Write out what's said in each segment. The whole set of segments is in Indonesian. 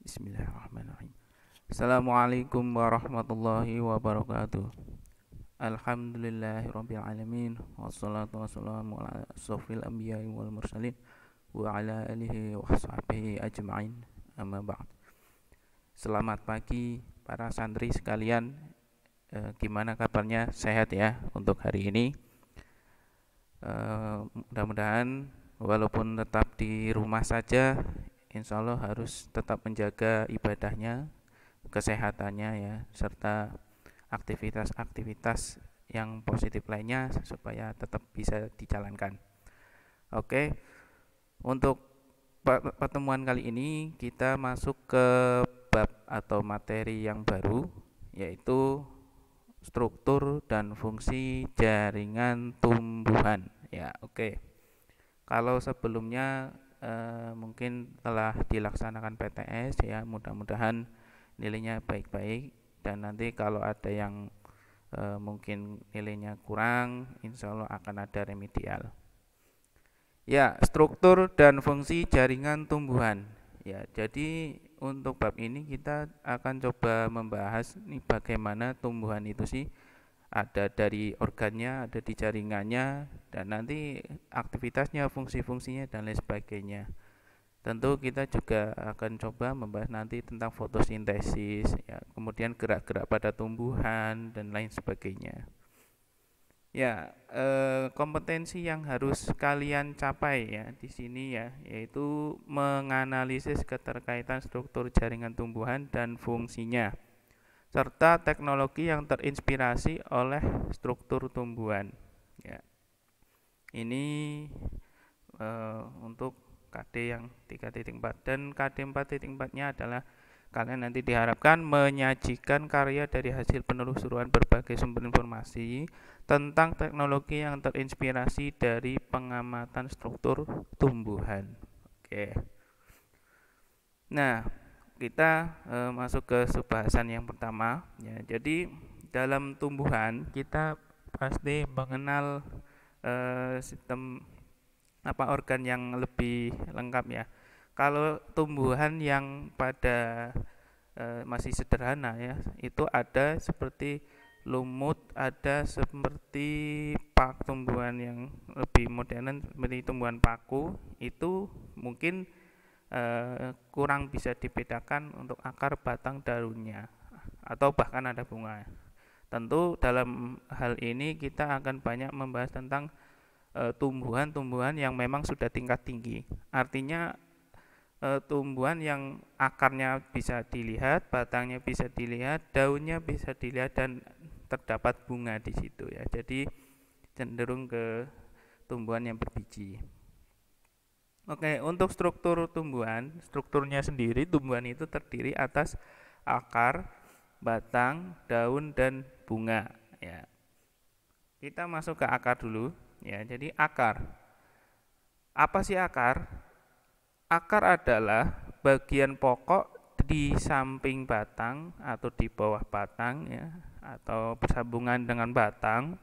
Bismillahirrahmanirrahim. Assalamualaikum warahmatullahi wabarakatuh. Alhamdulillahirabbil alamin wassalatu wassalamu ala asrofil anbiya'i wal mursalin wa ala alihi wa sahbihi ajma'in. Amma ba'd. Selamat pagi para santri sekalian. Gimana kabarnya? Sehat ya untuk hari ini? Mudah-mudahan walaupun tetap di rumah saja, insya Allah harus tetap menjaga ibadahnya, kesehatannya ya, serta aktivitas-aktivitas yang positif lainnya supaya tetap bisa dijalankan. Oke, untuk pertemuan kali ini kita masuk ke bab atau materi yang baru, yaitu struktur dan fungsi jaringan tumbuhan. Ya, oke. Kalau sebelumnya mungkin telah dilaksanakan PTS ya, mudah-mudahan nilainya baik-baik, dan nanti kalau ada yang mungkin nilainya kurang, insya Allah akan ada remedial. Ya, struktur dan fungsi jaringan tumbuhan. Ya, jadi untuk bab ini kita akan coba membahas nih bagaimana tumbuhan itu sih, ada dari organnya, ada di jaringannya, dan nanti aktivitasnya, fungsi-fungsinya, dan lain sebagainya. Tentu kita juga akan coba membahas nanti tentang fotosintesis, ya, kemudian gerak-gerak pada tumbuhan, dan lain sebagainya. Ya, kompetensi yang harus kalian capai ya di sini ya, yaitu menganalisis keterkaitan struktur jaringan tumbuhan dan fungsinya, serta teknologi yang terinspirasi oleh struktur tumbuhan. Ya, ini untuk KD yang 3.4, dan KD 4.4-nya adalah kalian nanti diharapkan menyajikan karya dari hasil penelusuran berbagai sumber informasi tentang teknologi yang terinspirasi dari pengamatan struktur tumbuhan. Oke. Nah, kita masuk ke subbahasan yang pertama ya. Jadi dalam tumbuhan kita pasti mengenal sistem organ yang lebih lengkap ya. Kalau tumbuhan yang pada masih sederhana ya, itu ada seperti lumut, ada seperti tumbuhan yang lebih modern seperti tumbuhan paku, itu mungkin kurang bisa dibedakan untuk akar, batang, daunnya, atau bahkan ada bunga. Tentu dalam hal ini kita akan banyak membahas tentang tumbuhan-tumbuhan yang memang sudah tingkat tinggi. Artinya tumbuhan yang akarnya bisa dilihat, batangnya bisa dilihat, daunnya bisa dilihat, dan terdapat bunga di situ ya. Jadi cenderung ke tumbuhan yang berbiji. Oke, untuk struktur tumbuhan, strukturnya sendiri tumbuhan itu terdiri atas akar, batang, daun, dan bunga ya. Kita masuk ke akar dulu ya. Jadi akar. Apa sih akar? Akar adalah bagian pokok di samping batang atau di bawah batang ya, atau bersambungan dengan batang,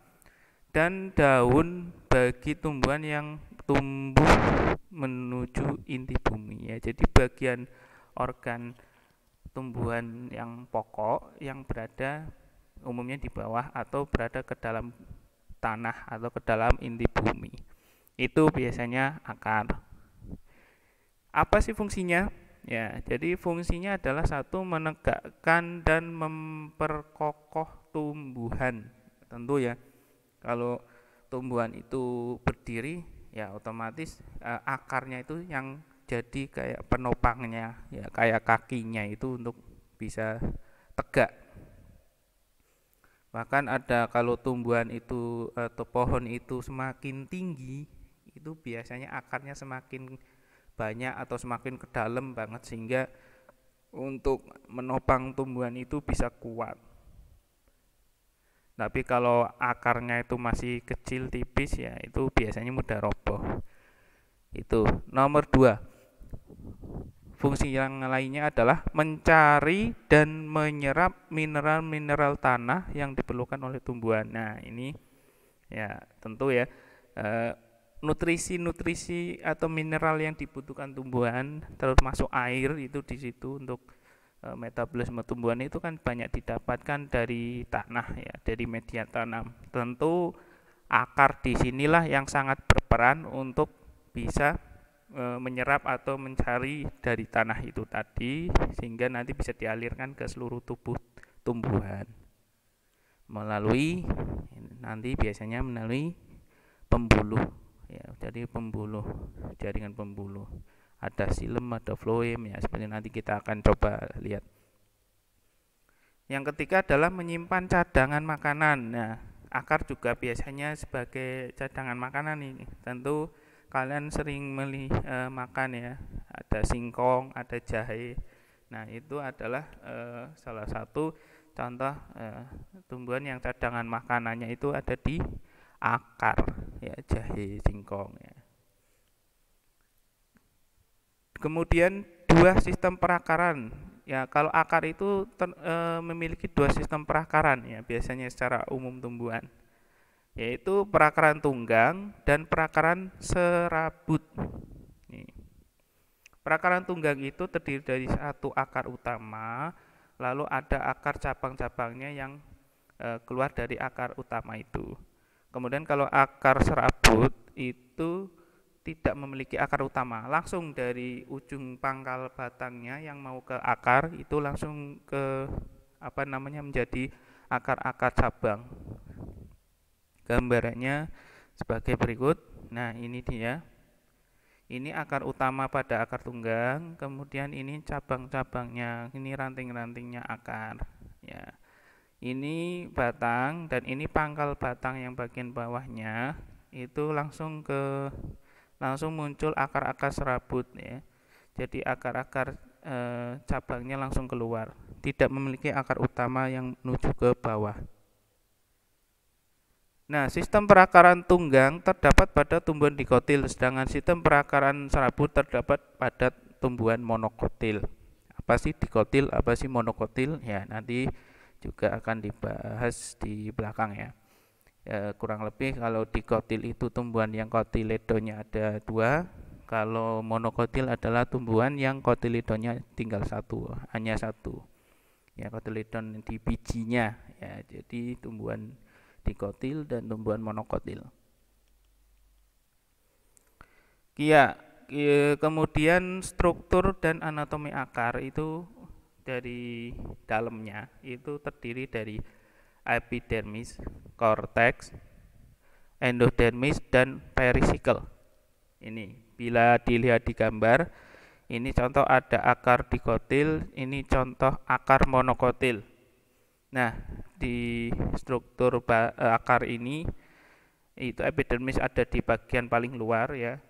dan daun bagi tumbuhan yang tumbuh menuju inti bumi ya. Jadi bagian organ tumbuhan yang pokok yang berada umumnya di bawah atau berada ke dalam tanah atau ke dalam inti bumi, itu biasanya akar. Apa sih fungsinya? Ya, jadi fungsinya adalah satu, menegakkan dan memperkokoh tumbuhan. Tentu ya, kalau tumbuhan itu berdiri, ya otomatis akarnya itu yang jadi kayak penopangnya, ya kayak kakinya itu untuk bisa tegak. Bahkan ada kalau tumbuhan itu atau pohon itu semakin tinggi, itu biasanya akarnya semakin banyak atau semakin ke dalam banget, sehingga untuk menopang tumbuhan itu bisa kuat. Tapi kalau akarnya itu masih kecil tipis ya, itu biasanya mudah roboh. Itu nomor 2. Fungsi yang lainnya adalah mencari dan menyerap mineral-mineral tanah yang diperlukan oleh tumbuhan. Nah, ini ya tentu ya, nutrisi atau mineral yang dibutuhkan tumbuhan, termasuk air itu di situ untuk metabolisme tumbuhan itu kan banyak didapatkan dari tanah ya, dari media tanam. Tentu akar disinilah yang sangat berperan untuk bisa menyerap atau mencari dari tanah itu tadi, sehingga nanti bisa dialirkan ke seluruh tubuh tumbuhan melalui biasanya melalui pembuluh ya, jadi pembuluh, jaringan pembuluh, ada silem, ada floem ya, seperti nanti kita akan coba lihat. Yang ketiga adalah menyimpan cadangan makanan. Nah, akar juga biasanya sebagai cadangan makanan nih. Tentu kalian sering makan ya, ada singkong, ada jahe. Nah, itu adalah salah satu contoh tumbuhan yang cadangan makanannya itu ada di akar ya, jahe, singkong ya. Kemudian dua sistem perakaran ya, kalau akar itu memiliki dua sistem perakaran ya, biasanya secara umum tumbuhan, yaitu perakaran tunggang dan perakaran serabut. Nih. Perakaran tunggang itu terdiri dari satu akar utama, lalu ada akar cabang-cabangnya yang keluar dari akar utama itu. Kemudian kalau akar serabut itu tidak memiliki akar utama, langsung dari ujung pangkal batangnya yang mau ke akar itu langsung ke menjadi akar-akar cabang. Gambarannya sebagai berikut. Nah, ini dia. Ini akar utama pada akar tunggang, kemudian ini cabang-cabangnya, ini ranting-rantingnya akar. Ya. Ini batang dan ini pangkal batang yang bagian bawahnya itu langsung muncul akar-akar serabut ya. Jadi akar-akar cabangnya langsung keluar, tidak memiliki akar utama yang menuju ke bawah. Nah, sistem perakaran tunggang terdapat pada tumbuhan dikotil, sedangkan sistem perakaran serabut terdapat pada tumbuhan monokotil. Apa sih dikotil, apa sih monokotil? Ya, nanti juga akan dibahas di belakang ya. Kurang lebih kalau dikotil itu tumbuhan yang kotiledonya ada 2, kalau monokotil adalah tumbuhan yang kotiledonnya tinggal 1, hanya 1 ya, kotiledon di bijinya ya. Jadi tumbuhan dikotil dan tumbuhan monokotil ya. Kemudian struktur dan anatomi akar itu dari dalamnya itu terdiri dari epidermis, korteks, endodermis, dan perisikel. Ini bila dilihat di gambar, ini contoh ada akar dikotil, ini contoh akar monokotil. Nah, di struktur akar ini itu epidermis ada di bagian paling luar ya.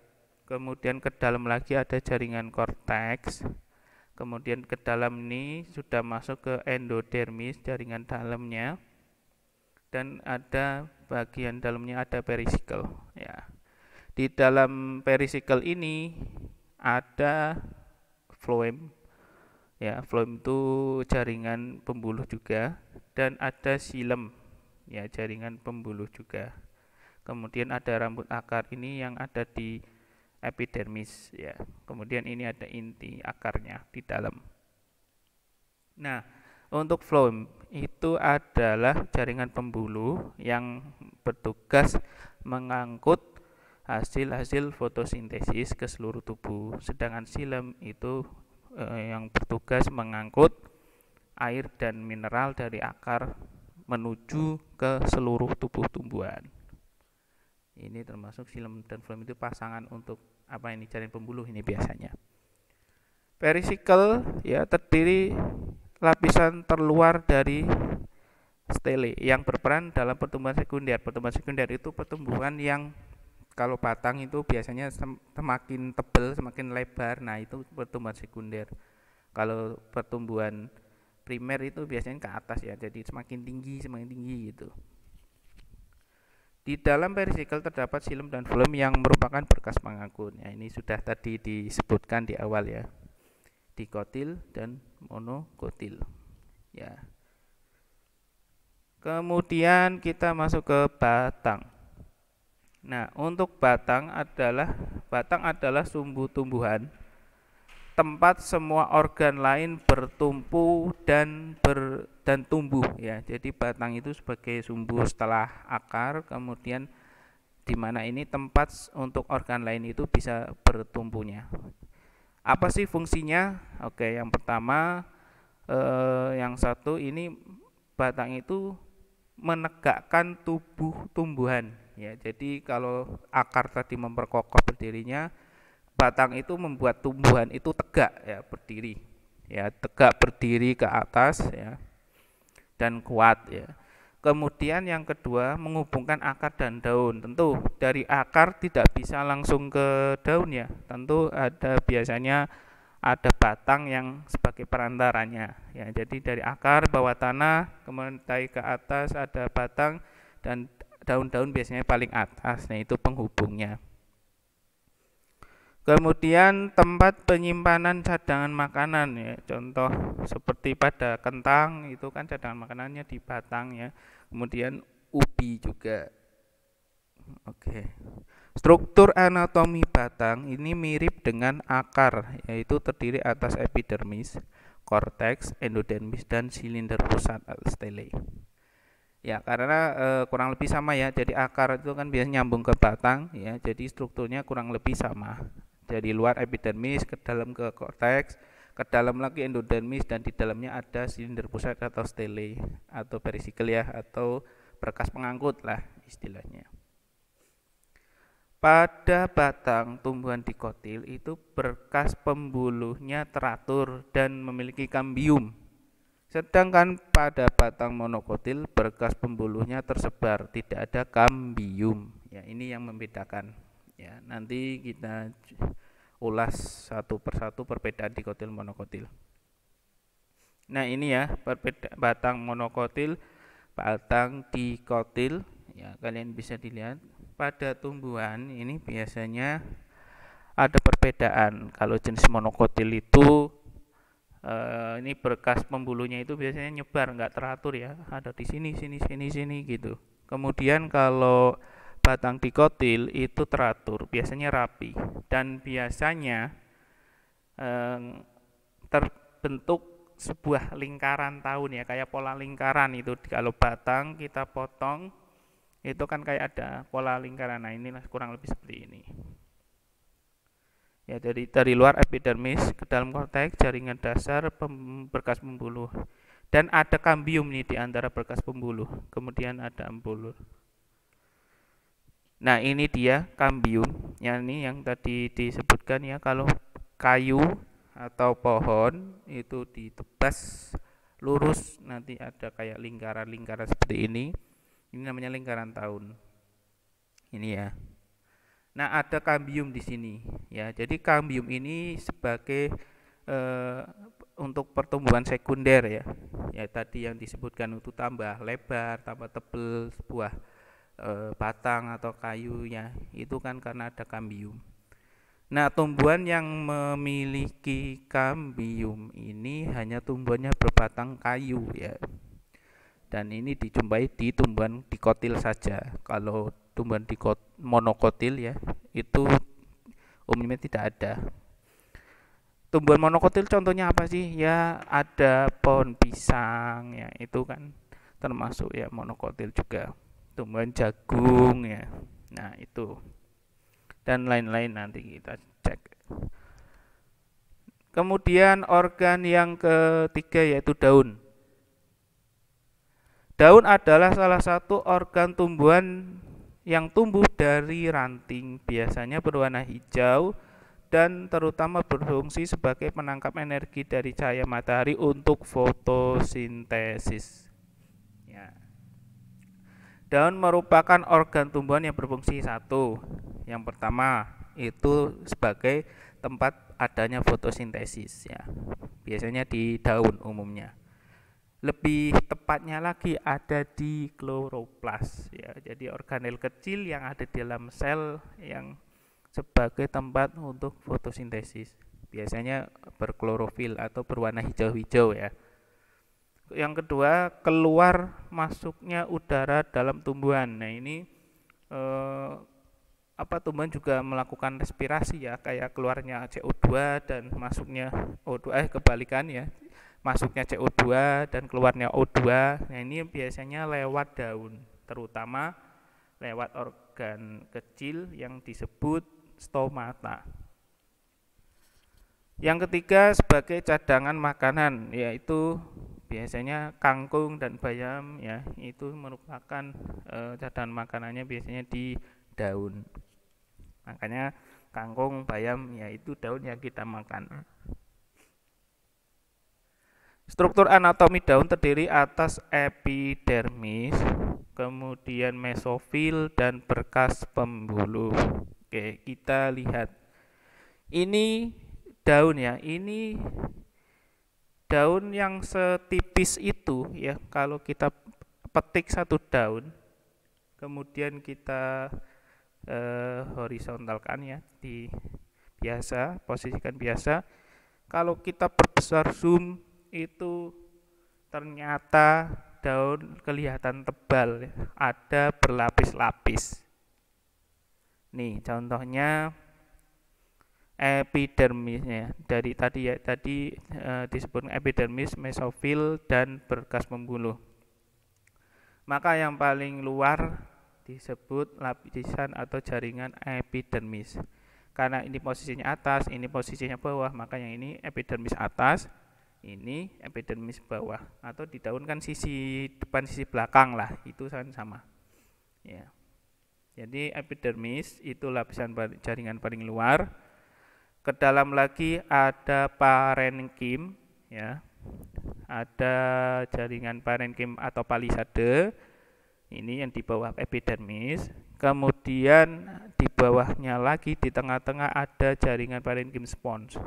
Kemudian ke dalam lagi ada jaringan korteks. Kemudian ke dalam ini sudah masuk ke endodermis, jaringan dalamnya, dan ada bagian dalamnya ada perisikel ya. Di dalam perisikel ini ada floem ya, floem itu jaringan pembuluh juga, dan ada xilem ya, jaringan pembuluh juga. Kemudian ada rambut akar ini yang ada di epidermis ya. Kemudian ini ada inti akarnya di dalam. Nah, untuk floem itu adalah jaringan pembuluh yang bertugas mengangkut hasil-hasil fotosintesis ke seluruh tubuh. Sedangkan xilem itu yang bertugas mengangkut air dan mineral dari akar menuju ke seluruh tubuh tumbuhan. Ini termasuk xilem dan floem itu pasangan untuk jaringan pembuluh ini biasanya. Perisikel ya terdiri lapisan terluar dari stele yang berperan dalam pertumbuhan sekunder. Pertumbuhan sekunder itu pertumbuhan yang kalau batang itu biasanya semakin tebal, semakin lebar. Nah, itu pertumbuhan sekunder. Kalau pertumbuhan primer itu biasanya ke atas ya, jadi semakin tinggi gitu. Di dalam perisikel terdapat xilem dan floem yang merupakan berkas pengangkut. Ya, ini sudah tadi disebutkan di awal ya. Dikotil dan monokotil. Ya. Kemudian kita masuk ke batang. Nah, untuk batang adalah sumbu tumbuhan, tempat semua organ lain bertumpu dan tumbuh ya. Jadi batang itu sebagai sumbu setelah akar, kemudian di mana ini tempat untuk organ lain itu bisa bertumpunya. Apa sih fungsinya? Oke, yang pertama yang satu ini batang itu menegakkan tumbuhan ya. Jadi kalau akar tadi memperkokoh berdirinya, batang itu membuat tumbuhan itu tegak ya, berdiri ya, tegak berdiri ke atas ya, dan kuat ya. Kemudian yang kedua, menghubungkan akar dan daun. Tentu dari akar tidak bisa langsung ke daun ya, tentu biasanya ada batang yang sebagai perantaranya ya. Jadi dari akar bawah tanah kemudian naik ke atas ada batang, dan daun-daun biasanya paling atas. Nah, itu penghubungnya. Kemudian tempat penyimpanan cadangan makanan ya, contoh seperti pada kentang itu kan cadangan makanannya di batang ya. Kemudian ubi juga. Oke. Struktur anatomi batang ini mirip dengan akar, yaitu terdiri atas epidermis, korteks, endodermis, dan silinder pusat atau stele. Ya, karena kurang lebih sama ya. Jadi akar itu kan biasanya nyambung ke batang ya. Jadi strukturnya kurang lebih sama. Dari luar epidermis, ke dalam ke korteks, ke dalam lagi endodermis, dan di dalamnya ada silinder pusat atau stele atau perisikkel ya, atau berkas pengangkut lah istilahnya. Pada batang tumbuhan dikotil itu berkas pembuluhnya teratur dan memiliki kambium. Sedangkan pada batang monokotil berkas pembuluhnya tersebar, tidak ada kambium. Ya, ini yang membedakan. Ya, nanti kita ulas satu persatu perbedaan dikotil monokotil. Nah, ini ya batang monokotil, batang dikotil. Ya, kalian bisa dilihat pada tumbuhan ini biasanya ada perbedaan. Kalau jenis monokotil itu ini berkas pembuluhnya itu biasanya nyebar, nggak teratur ya, ada di sini sini gitu. Kemudian kalau batang dikotil itu teratur, biasanya rapi, dan biasanya terbentuk sebuah lingkaran tahun ya, kayak pola lingkaran itu. Kalau batang kita potong itu kan kayak ada pola lingkaran. Nah, inilah kurang lebih seperti ini. Ya, dari luar epidermis, ke dalam korteks, jaringan dasar, berkas pembuluh, dan ada kambium nih di antara berkas pembuluh. Kemudian ada embulur. Nah, ini dia kambium. Yang tadi disebutkan ya, kalau kayu atau pohon itu ditebas lurus, nanti ada kayak lingkaran-lingkaran seperti ini. Ini namanya lingkaran tahun. Ini ya. Nah, ada kambium di sini ya. Jadi kambium ini sebagai untuk pertumbuhan sekunder ya. Ya, tadi yang disebutkan untuk tambah lebar, tambah tebal sebuah batang atau kayu ya. Itu kan karena ada kambium. Nah, tumbuhan yang memiliki kambium ini hanya tumbuhannya berbatang kayu ya. Dan ini dijumpai di tumbuhan dikotil saja. Kalau tumbuhan monokotil ya, itu umumnya tidak ada. Tumbuhan monokotil contohnya apa sih? Ya, ada pohon pisang ya, itu kan termasuk ya monokotil juga. Tumbuhan jagung ya. Nah, itu. Dan lain-lain nanti kita cek. Kemudian organ yang ketiga yaitu daun. Daun adalah salah satu organ tumbuhan yang tumbuh dari ranting, biasanya berwarna hijau dan terutama berfungsi sebagai penangkap energi dari cahaya matahari untuk fotosintesis. Ya. Daun merupakan organ tumbuhan yang berfungsi satu. Yang pertama itu sebagai tempat adanya fotosintesis ya. Biasanya di daun umumnya. Lebih tepatnya lagi ada di kloroplas ya. Jadi organel kecil yang ada di dalam sel yang sebagai tempat untuk fotosintesis. Biasanya berklorofil atau berwarna hijau-hijau ya. Yang kedua, keluar masuknya udara dalam tumbuhan. Nah, ini tumbuhan juga melakukan respirasi ya, kayak keluarnya CO2 dan masuknya O2, kebalikan ya, masuknya CO2 dan keluarnya O2. Nah, ini biasanya lewat daun, terutama lewat organ kecil yang disebut stomata. Yang ketiga sebagai cadangan makanan, yaitu biasanya kangkung dan bayam ya, itu merupakan cadangan makanannya biasanya di daun. Makanya kangkung, bayam yaitu daun yang kita makan. Struktur anatomi daun terdiri atas epidermis, kemudian mesofil dan berkas pembuluh. Oke, kita lihat. Ini daun ya, ini daun yang setipis itu ya, kalau kita petik satu daun, kemudian kita horizontalkan ya, posisikan biasa. Kalau kita perbesar zoom itu ternyata daun kelihatan tebal ya, ada berlapis-lapis. Nih contohnya epidermisnya dari tadi disebut epidermis, mesofil dan berkas pembuluh. Maka yang paling luar disebut lapisan atau jaringan epidermis. Karena ini posisinya atas, ini posisinya bawah, maka yang ini epidermis atas, ini epidermis bawah. Atau di daun kan sisi depan, sisi belakang lah, itu sama. Ya. Jadi epidermis itu lapisan jaringan paling luar. Ke dalam lagi ada parenkim ya. Ada jaringan parenkim atau palisade. Ini yang di bawah epidermis. Kemudian di bawahnya lagi di tengah-tengah ada jaringan parenkim spons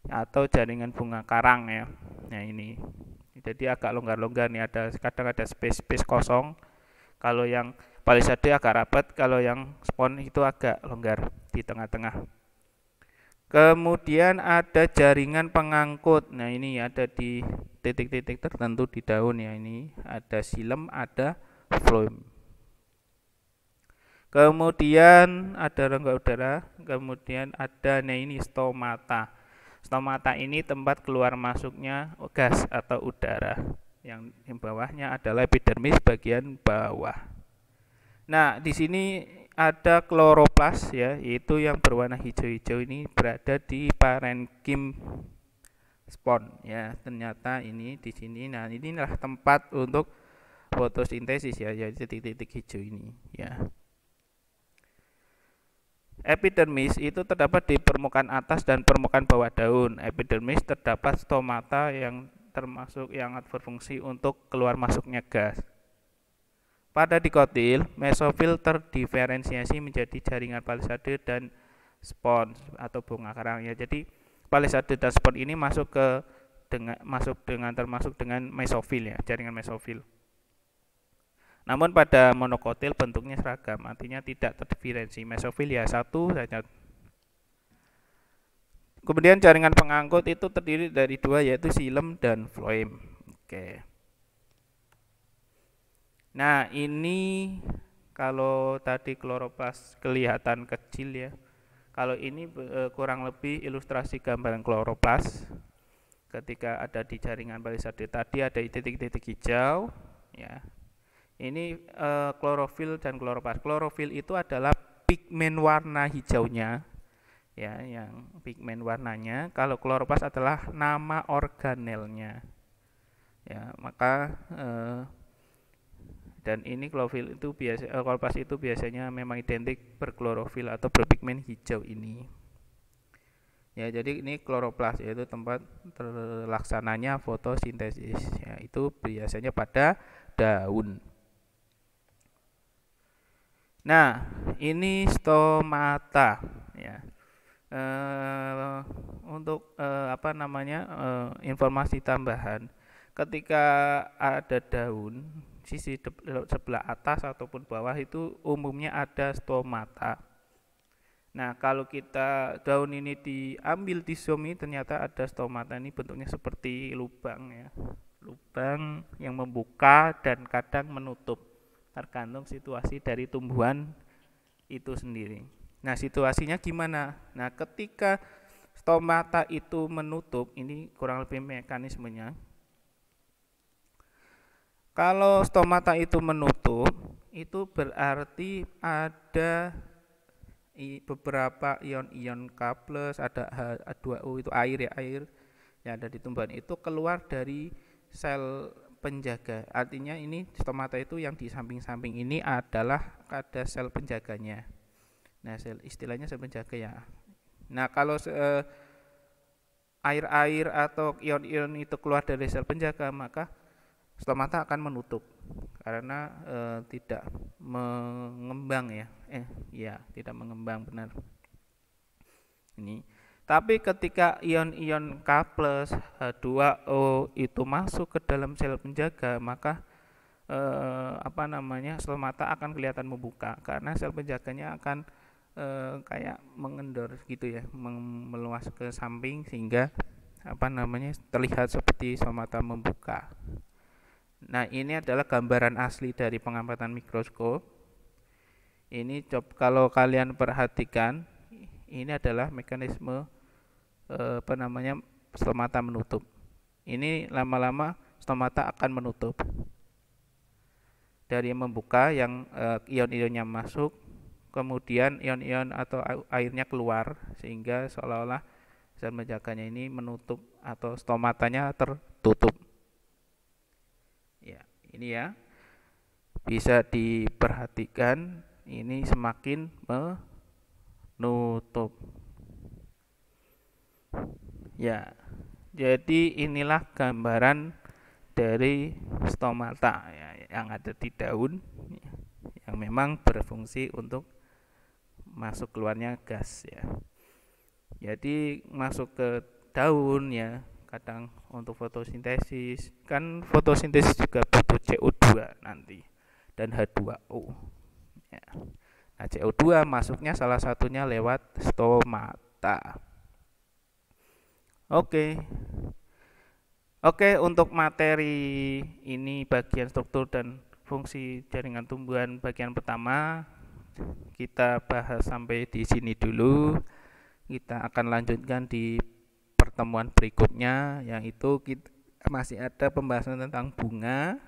atau jaringan bunga karang ya. Nah, ini. Jadi agak longgar-longgar nih, kadang ada space kosong. Kalau yang palisade agak rapat, kalau yang spons itu agak longgar di tengah-tengah. Kemudian ada jaringan pengangkut. Nah, ini ada di titik-titik tertentu di daun ya. Ini ada xilem, ada phloem. Kemudian ada rongga udara. Kemudian ada ini stomata. Stomata ini tempat keluar masuknya gas atau udara. Yang di bawahnya adalah epidermis bagian bawah. Nah, di sini ada kloroplas ya, yaitu yang berwarna hijau-hijau ini berada di parenkim spon ya. Ternyata ini di sini. Nah, inilah tempat untuk fotosintesis ya, jadi titik-titik hijau ini ya. Epidermis itu terdapat di permukaan atas dan permukaan bawah daun. Epidermis terdapat stomata yang termasuk yang berfungsi untuk keluar masuknya gas. Pada dikotil, mesofil terdiferensiasi menjadi jaringan palisade dan spons atau bunga karang ya. Jadi palisade dan spons ini termasuk dengan mesofil ya, jaringan mesofil. Namun pada monokotil bentuknya seragam, artinya tidak terdiferensi. Mesofil ya satu saja. Kemudian jaringan pengangkut itu terdiri dari dua, yaitu xilem dan phloem. Oke. Nah, ini kalau tadi kloroplas kelihatan kecil ya. Kalau ini kurang lebih ilustrasi gambaran kloroplas. Ketika ada di jaringan palisade tadi ada titik-titik hijau ya. Ini klorofil dan kloroplas. Klorofil itu adalah pigmen warna hijaunya ya, yang pigmen warnanya. Kalau kloroplas adalah nama organelnya ya. Maka dan ini klorofil itu kloroplas itu biasanya memang identik berklorofil atau berpigmen hijau ini ya. Jadi ini kloroplas, yaitu tempat terlaksananya fotosintesis ya, itu biasanya pada daun. Nah, ini stomata ya. Untuk informasi tambahan, ketika ada daun sisi sebelah atas ataupun bawah itu umumnya ada stomata. Nah, kalau kita daun ini diambil di zoom, ternyata ada stomata. Ini bentuknya seperti lubang ya, lubang yang membuka dan kadang menutup, tergantung situasi dari tumbuhan itu sendiri. Nah, situasinya gimana? Nah, ketika stomata itu menutup, ini kurang lebih mekanismenya. Kalau stomata itu menutup, itu berarti ada beberapa ion-ion K+, ada H2O, itu air ya, air yang ada di tumbuhan itu keluar dari sel penjaga. Artinya ini stomata itu yang di samping-samping ini adalah ada sel penjaganya. Nah, istilahnya sel penjaga ya. Nah, kalau air-air atau ion-ion itu keluar dari sel penjaga, maka stomata akan menutup karena tidak mengembang ya. Tidak mengembang, benar. Ini. Tapi ketika ion-ion K+, H2O itu masuk ke dalam sel penjaga, maka stomata akan kelihatan membuka karena sel penjaganya akan kayak mengendor gitu ya, meluas ke samping sehingga terlihat seperti stomata membuka. Nah, ini adalah gambaran asli dari pengamatan mikroskop. Ini kalau kalian perhatikan, ini adalah mekanisme stomata menutup. Ini lama-lama stomata akan menutup. Dari membuka yang ion-ionnya masuk, kemudian ion-ion atau airnya keluar sehingga seolah-olah sel penjaganya ini menutup atau stomatanya tertutup. Ya, ini ya. Bisa diperhatikan ini semakin menutup. Ya. Jadi inilah gambaran dari stomata ya, yang ada di daun yang memang berfungsi untuk masuk keluarnya gas ya. Jadi masuk ke daun ya, kadang untuk fotosintesis. Kan fotosintesis juga butuh CO2 nanti dan H2O. Ya. Nah, CO2 masuknya salah satunya lewat stomata. Oke, untuk materi ini bagian struktur dan fungsi jaringan tumbuhan bagian pertama kita bahas sampai di sini dulu. Kita akan lanjutkan di pertemuan berikutnya, yaitu masih ada pembahasan tentang bunga,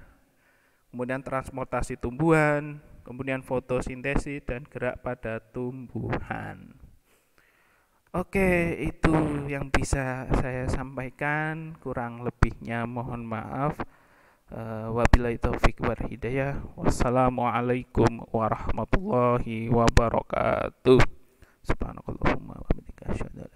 kemudian transportasi tumbuhan, kemudian fotosintesis dan gerak pada tumbuhan. Oke, itu yang bisa saya sampaikan. Kurang lebihnya mohon maaf. Wabillahi taufik wal hidayah. Wassalamualaikum warahmatullahi wabarakatuh. Subhanakallahumma wa bihamdika asyhadu